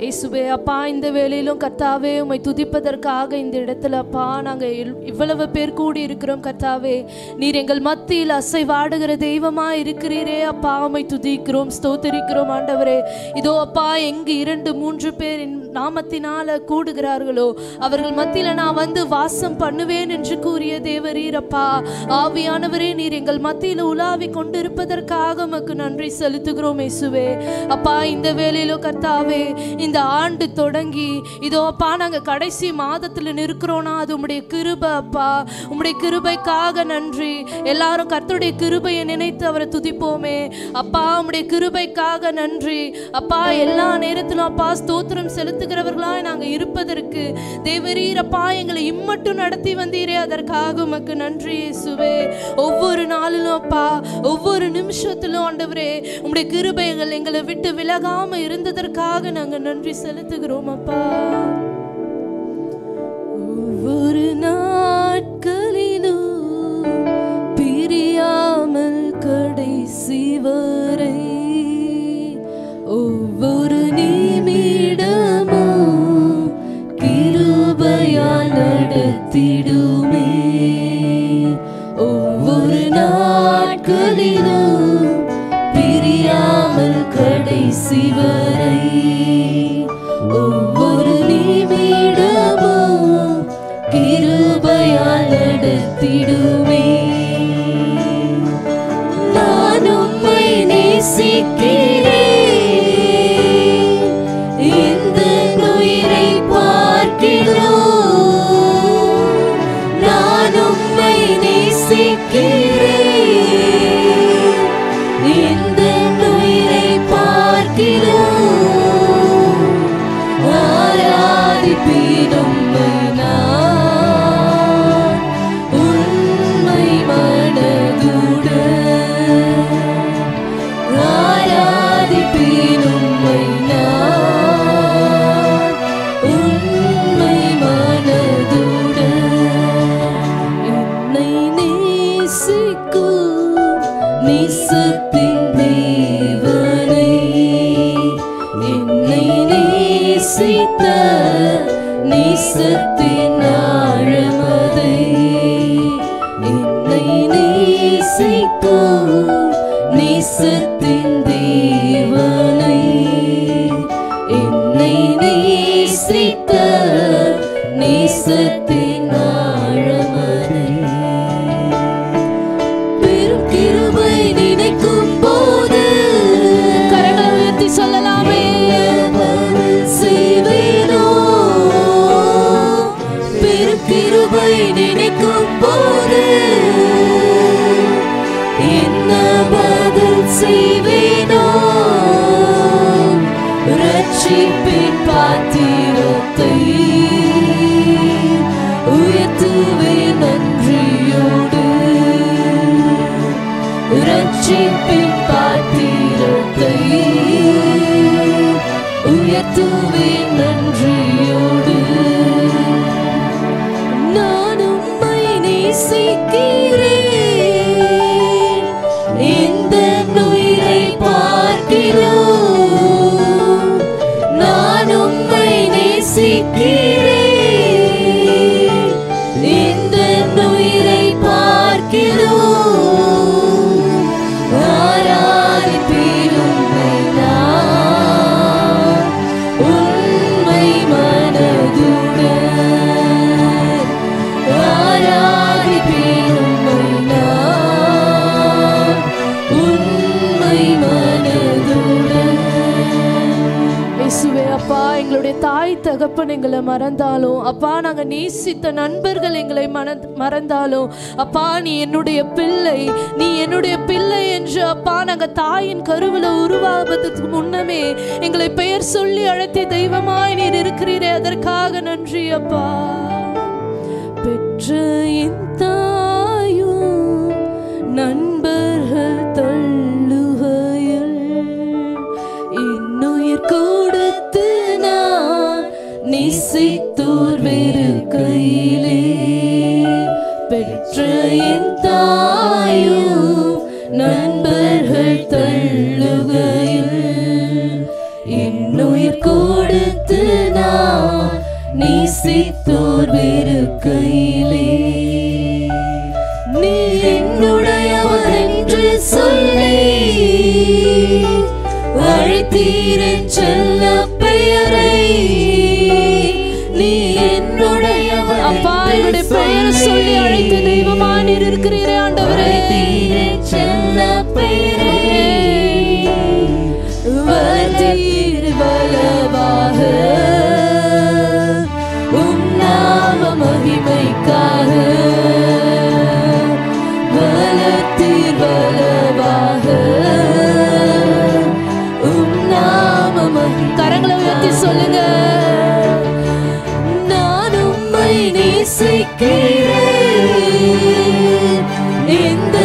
இயேசுவே அப்பா, இந்த வேளையிலும் கர்த்தாவே உம்மை துதிப்பதற்காக இந்த இடத்துல அப்பா நாங்கள் இவ்வளவு பேர் கூடி இருக்கிறோம். கர்த்தாவே, நீர் எங்கள் மத்தியில் அசைவாடுகிற தெய்வமா இருக்கிறீரே அப்பா, உம்மை துதிக்கிறோம், ஸ்தோத்திரிக்கிறோம் ஆண்டவரே. இதோ அப்பா, எங்கு 2-3 பேர் நாமத்தினால கூடுகிறார்களோ அவர்கள் மத்தியில நான் வந்து வாசம் பண்ணுவேன் என்று கூறிய தேவரீர் அப்பா. ஆவியானவரே, நீர் எங்கள் மத்தியில உலாவி கொண்டிருப்பதற்காக உமக்கு நன்றி செலுத்துகிறோம் இயேசுவே. அப்பா, இந்த வேளையிலோ கர்த்தாவே, இந்த ஆண்டு தொடங்கி இதோ அப்பா நாங்க கடைசி மாதத்துல நிற்கிறோம்னா அது உம்முடைய கிருபை அப்பா. உம்முடைய கிருபைக்காக நன்றி. எல்லாரும் கர்த்தருடைய கிருபையை நினைத்து அவரை துதிப்போமே அப்பா. உம்முடைய கிருபைக்காக நன்றி அப்பா. எல்லா நேரத்திலும் அப்பா ஸ்தோத்திரம் செலுத்துகிறவர்களாய் நாங்க இருப்பதற்கு தேவரீர் அப்பா எங்களை இம்மட்டும் நடத்தி வந்தீரே, அதற்காக உமக்கு நன்றி இயேசுவே. ஒவ்வொரு நாளிலும் அப்பா, ஒவ்வொரு நிமிஷத்திலும் ஆண்டவரே உம்முடைய கிருபைகள் எங்களை விட்டு விலகாம இருந்ததற்காக நாங்க நன்றி செலுத்துகிறோம் அப்பா. ஒவ்வொரு நாட்களிலும் பிரியாமல் கடைசி வரை ஒவ்வொரு நிமிடமும் கிருபையால் நடத்திடுமே. ஒவ்வொரு நாட்களிலும் பிரியாமல் கடைசி வரை ஒவ்வொரு நிமிடமும் கிருபையால் நடத்திடுமே. நான் உம்மை நேசிக்கிறேன், இந்த உயிரை பார்க்கிறோம். நான் உம்மை நேசிக்கிறேன், இந்த உயிரை பார்க்கிறோம். ஆராதிப்பேன் உம்மை நான் உண்மை மனதுடன். ஆராதிப்பேன் உம்மை நான் உண்மை மனதுடன். என்னை நேசிக்கும் நேசத்தின் தேவனை, என்னை நேசித்த நேசத்தின் ஆழமதை, என்னை நேசிக்கும் நேசத்தின் தேவனை, என்னை நேசித்த நேசத்தின் ஆழமதை. பெரும் கிருபை நினைக்கும் போது கரங்களை உயர்த்தி சொல்லலாமே, செய்வேனோ. பெரும் கிருபை நினைக்கும் போது என்ன பதில் செய்வேனோ. ரட்சிப்பின் பாத்திரத்தை உயர்த்துவேன் நன்றியோடு. ரட்சிப்பின் பாத்திரத்தை உயர்த்துவேன் நன்றியோடு. நான் உம்மை நேசிக்கிறேன், இந்த உயிரை பார்க்கிறோம். நான் உம்மை நேசிக்கிறேன், இந்த உயிரை பார்க்கிறோம். ஆராதிப்பேன் உம்மை நான் உண்மை மனதுடன். ஆராதிப்பேன் உம்மை நான் உண்மை மனதுடன். இயேசுவே அப்பா, எங்களுடைய தாய் தகப்பன் எங்களை மறந்தாலும் அப்பா, நாங்க நேசித்த நண்பர்கள் எங்களை மறந்தாலும் அப்பா, நீ என்னுடைய பிள்ளை, நீ என்னுடைய பிள்ளை என்று அப்பா நாங்க தாயின் கருவில உருவாவதற்கு முன்னமே எங்களை பெயர் சொல்லி அழைத்த தெய்வமாய் நீர் இருக்கிறீரே, அதற்காக நன்றி அப்பா. பெற்ற என் தாயும் நண்பர்கள் தள்ளுகையில் இன்னுயிர் கொடுத்து நான் நேசித்தோர் வெறுக்கையிலே. பெற்ற என் தாயும் நண்பர்கள் தள்ளுகையில் இன்னுயிர் கொடுத்து நான் நேசித்தோர் வெறுக்கையிலே நீ என்னுடையவர் என்று சொல்லி அழைத்தீரன் செல்ல பெயரை நீ என்னுடையவர். அப்பா, என்னுடைய பெயரை சொல்லி அழைத்த தெய்வமா நீர் இருக்கிறீரே ஆண்டவரே. செல்ல பெயரை வந்தீர் வலவாக உம் நாம மகிமைக்காக வலத்தீர் வலவாக உம் நாம மகிமை. கரங்களை உயர்த்தி சொல்லுங்க. நான் உம்மை நேசிக்கிறேன் இந்த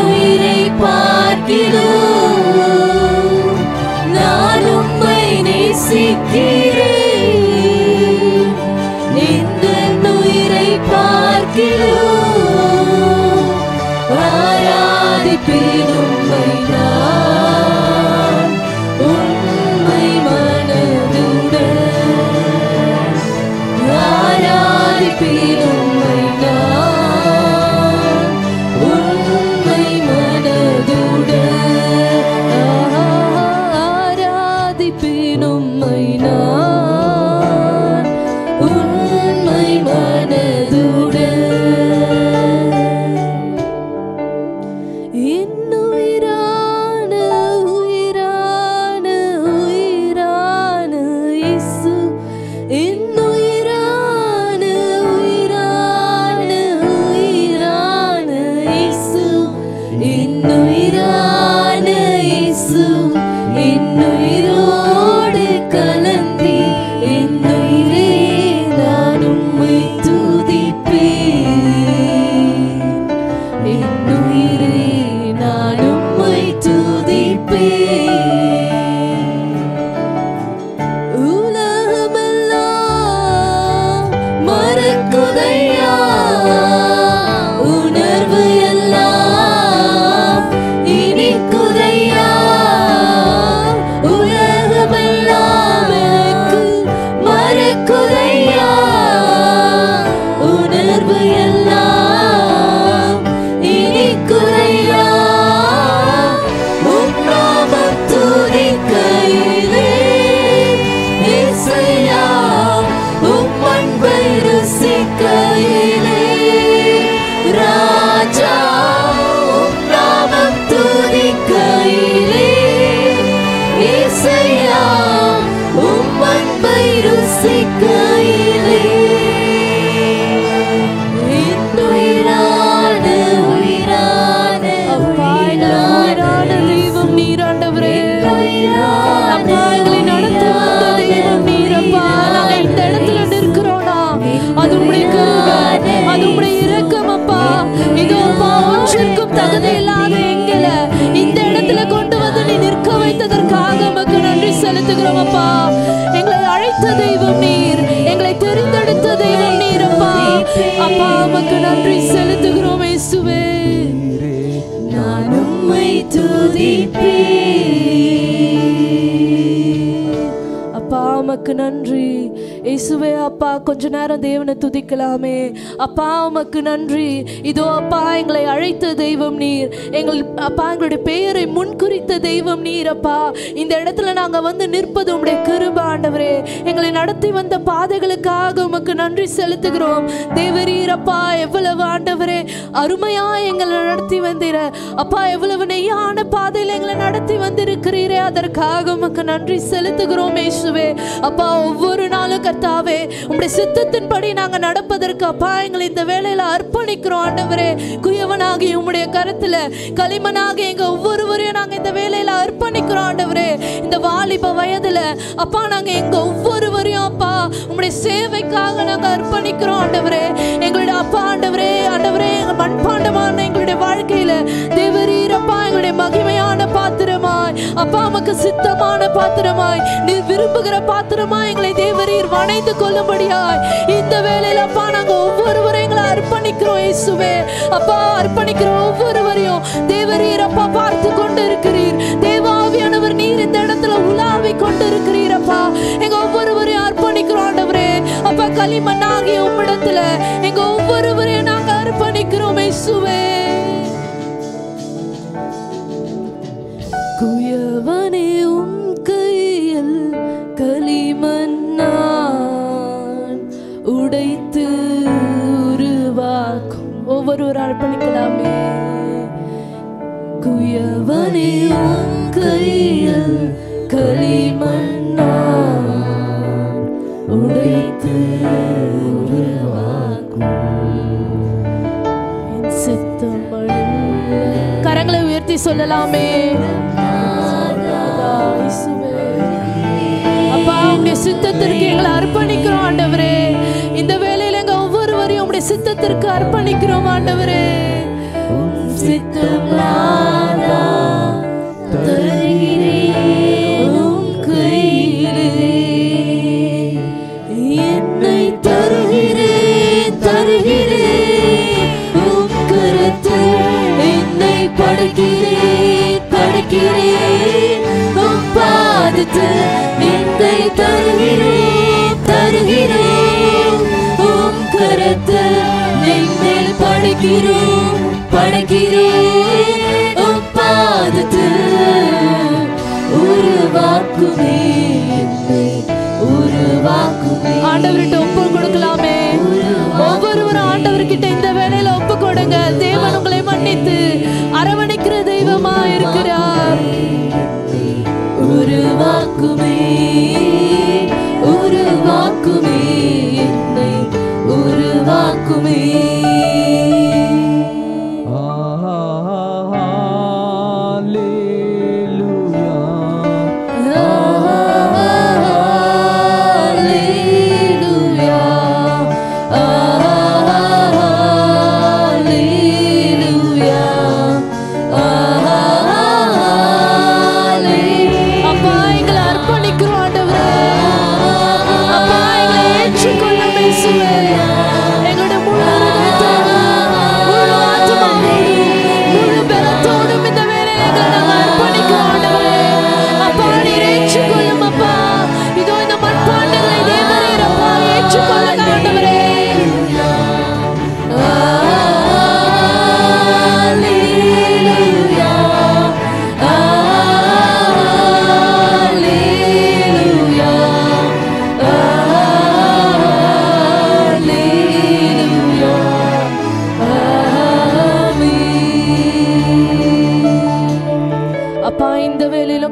உயிரை பார்க்கிறோம். நான் உம்மை நேசிக்கிறேன் இந்த உயிரை பார்க்கிறோம். ஆராதிப்பேன் உம்மை நான் உண்மை மனதுடன். ஆராதிப்பேன் உம்மை நான் உண்மை மனதுடன். ஆராதிப்பேன் உம்மை நான் உண்மை மனதுடன். இன்னுயிரான உயிரான உயிரான இயேசு. இன்னுயிரான உயிரான உயிரான இயேசு. இன்னுயிரான இயேசு. இன்னுயிரோடு கலந்தி என்னுயிரே நான் உம்மை துதிப்பேன். என்னுயிரே நான் உம்மை துதிப்பேன். உலகமெல்லாம் மறக்குதையா உணர்வு எல்லாம் இனிக்குதையா. உலகமெல்லாம் எனக்கு மறக்குதையா உணர்வு எல்லாம் இனிக்குதையா. உம் நாமம் துதிக்கையிலே இசையா உம் அன்பை ருசிக்கையிலே ராஜா உம் நாமம் துதிக்கையிலே இசையா உம் அன்பை ருசிக்கையிலே இன்னுயிரான உயிரான உயிரான தெய்வம் நீர் ஆண்டவரே. அப்பா, எங்களை நடத்தி வந்த தெய்வம் நீரப்பா. நாங்க இந்த இடத்துல நிற்கிறோம்னா அது உம்முடைய கிருபை, அது உம்முடைய இரக்கம் அப்பா. இதோ அப்பா, ஒன்றிற்கும் தகுதி இல்லாத எங்களை இந்த இடத்துல கொண்டு வந்து நீ நிற்க வைத்ததற்காக உமக்கு நன்றி செலுத்துகிறோம் அப்பா. எங்களை அழைத்த தெய்வம் நீர், எங்களை தெரிந்தெடுத்த தெய்வம் நீரப்பா. அப்பா, உமக்கு நன்றி செலுத்துகிறோம் இயேசுவே. நான் உம்மை துதிப்பேன். அப்பா, உமக்கு நன்றி இயேசுவே. அப்பா, கொஞ்ச நேரம் தேவனை துதிக்கலாமே. அப்பா, உமக்கு நன்றி. இதோ அப்பா, எங்களை அழைத்த தெய்வம் நீர். அப்பா, எங்களுடைய பெயரை முன்குறித்த தெய்வம் நீர் அப்பா. இந்த இடத்துல நாங்க வந்து நிற்பது உம்முடைய கிருபை ஆண்டவரே. எங்களை நடத்தி வந்த பாதைகளுக்காக உமக்கு நன்றி செலுத்துகிறோம் தேவரீர் அப்பா. எவ்வளவு ஆண்டவரே அருமையா எங்களை நடத்தி வந்தீர அப்பா. எவ்வளவு நெய்யான பாதையில் எங்களை நடத்தி வந்திருக்கிறீரே, அதற்காக உமக்கு நன்றி செலுத்துகிறோம் இயேசுவே. அப்பா, ஒவ்வொரு நாளும் கர்த்தாவே உம்முடைய சித்தத்தின்படி நாங்க நடப்பதற்கு அப்பா எங்களை இந்த வேளையில அர்ப்பணிக்கிறோம் ஆண்டவரே. குயவனாகி உம்முடைய கரத்துல களிமனாகி எங்க ஒவ்வொருவரையும் நாங்க இந்த வேளையில அர்ப்பணிக்கிறோம் ஆண்டவரே. இந்த வாலிப வயதுல அப்பா நாங்க எங்க ஒவ்வொருவரையும் அப்பா உம்முடைய சேவைக்காக நாங்க அர்ப்பணிக்கிறோம் ஆண்டவரே. எங்களுடைய அப்பா ஆண்டவரே ஆண்டவரே எங்க மண்பாண்டமான எங்களுடைய வாழ்க்கையில தேவரீர் அப்பா எங்களுடைய மகிமையான பாத்திரமாய் அப்பா உமக்கு சித்தமான பாத்திரமாய் நீர் விரும்புகிற பாத்திரமாய் எங்களை தேவரீர் வணைந்து கொள்ளும்படியாய் இந்த வேளையில அப்பா நாங்க ஒவ்வொருவரையும் எங்களை அர்ப்பணிக்கிறோம் இயேசுவே. அப்பா, அர்ப்பணிக்கிற ஒவ்வொருவரையும் தேவரீர் அப்பா பார்த்து கொண்டு இருக்கிறீர் தேவா. ஆவியானவர் நீர் இந்த இடத்துல உலாவி கொண்டிருக்கிறீரப்பா. எங்க ஒவ்வொருவரையும் அர்ப்பணிக்கிறோம் ஆண்டவரே. அப்பா களிமண்ணாகிய உம்மிடத்துல எங்க ஒவ்வொருவரையும் நாங்க அர்ப்பணிக்கிறோம் இயேசுவே. குயவனே உம் கையில் களிமண்ணான் உடைத்து உருவாக்கும். ஒவ்வொருவர் அர்ப்பணிக்கலாமே. குயவனே உம் கையில் களிமண்ணான் உடைத்து உருவாக்கும். கரங்களை உயர்த்தி சொல்லலாமே. அப்பா உம்முடைய சித்தத்திற்கு எங்களை அர்ப்பணிக்கிறோம் ஆண்டவரே. இந்த வேளையில எங்க ஒவ்வொருவரையும் உம்முடைய சித்தத்திற்கு அர்ப்பணிக்கிறோம் ஆண்டவரே. சித்தம் நாதா தருகிறேன் உம் கையிலே, என்னை தருகிறேன் தருகிறேன் உம் கரத்தில், என்னை படைக்கிறேன் படைக்கிறேன் உம் பாதத்தில், என்னை தருகிறேன் தருகிறேன் உம் கரத்தில், என்னை படைக்கிறேன் படைக்கிறேன் உம் பாதத்தில், உருவாக்குமே என்னை உருவாக்குமே. ஆண்டவர்கிட்ட ஒப்பு கொடுக்கலாமே. ஒவ்வொருவரும் ஆண்டவர்கிட்ட இந்த வேளையில ஒப்பு கொடுங்க. தேவன் உங்களை மன்னித்து அரவணைக்கிற தெய்வமா இருக்கிறார். உருவாக்குமே உருவாக்குமே என்னை உருவாக்குமே.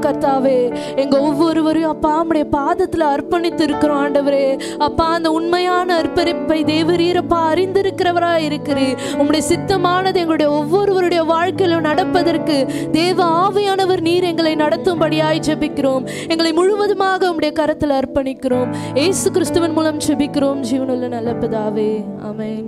கர்த்தாவே எங்க ஒவ்வொருவரையும் அப்பா உம்முடைய பாதத்துல அர்ப்பணித்து இருக்கிறோம் ஆண்டவரே. அப்பா அந்த உண்மையான அர்ப்பணிப்பை தேவரீரப்பா அறிந்திருக்கிறவராய் இருக்கிறீர். உம்முடைய சித்தமானது எங்களுடைய ஒவ்வொருவருடைய வாழ்க்கையிலும் நடப்பதற்கு தேவ ஆவியானவர் நீர் எங்களை நடத்தும்படியாய் ஜெபிக்கிறோம். எங்களை முழுவதுமாக உம்முடைய கரத்தில் அர்ப்பணிக்கிறோம். இயேசு கிறிஸ்துவின் மூலம் ஜெபிக்கிறோம் ஜீவனுள்ள நல்ல பிதாவே, ஆமென்.